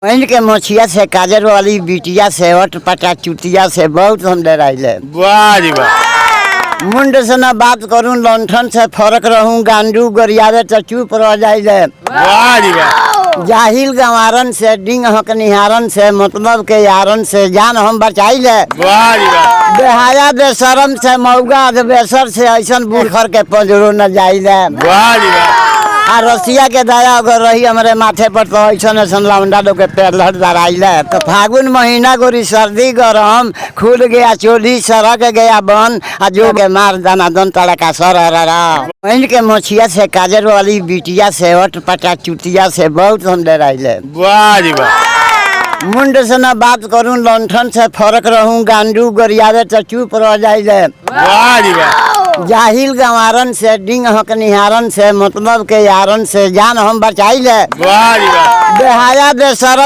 Pan के मोछिया से काजर वाली बिटिया से वट पटा चुतिया से बहुत हम डराइले। वाह जी वाह। मुंड से न बात करूं लंठन से फरक रहूं गांडू गरियावे तो चुप रह जाइले। वाह जी वाह। जाहिल गंवारन से डिंग हकनिहारन से मतलब के यारन से जान हम बचाइले। वाह जी वाह। बेहाया बेशरम से मौगा बेसर से ऐसन बुरखर के पंजरो न जाइले। वाह जी वाह। आ रसिया के दया अगर रही हमारे माथे पर तो ऐसा ऐसा लौंडा लोग के पैर लहट दराइले। तो फागुन महीना गोरी सर्दी गरम खुल गया चोली सरक गया बन आ जो के मार दाना दन तड़का सर पैन के मोछिया से काजर वाली बिटिया से वट पटा चुतिया से बहुत हम डराइले। वाह जी वाह। मुंड से न बात करूं लंठन से फरक रहूं गांडू गरियावे तो चुप रह जाइले। वाह जी वाह। जाहिल गंवारन से डिंग हकनिहारन से मतलब के यारन से जान हम बचाइले। वाह जी वाह। बेहाया बेशरम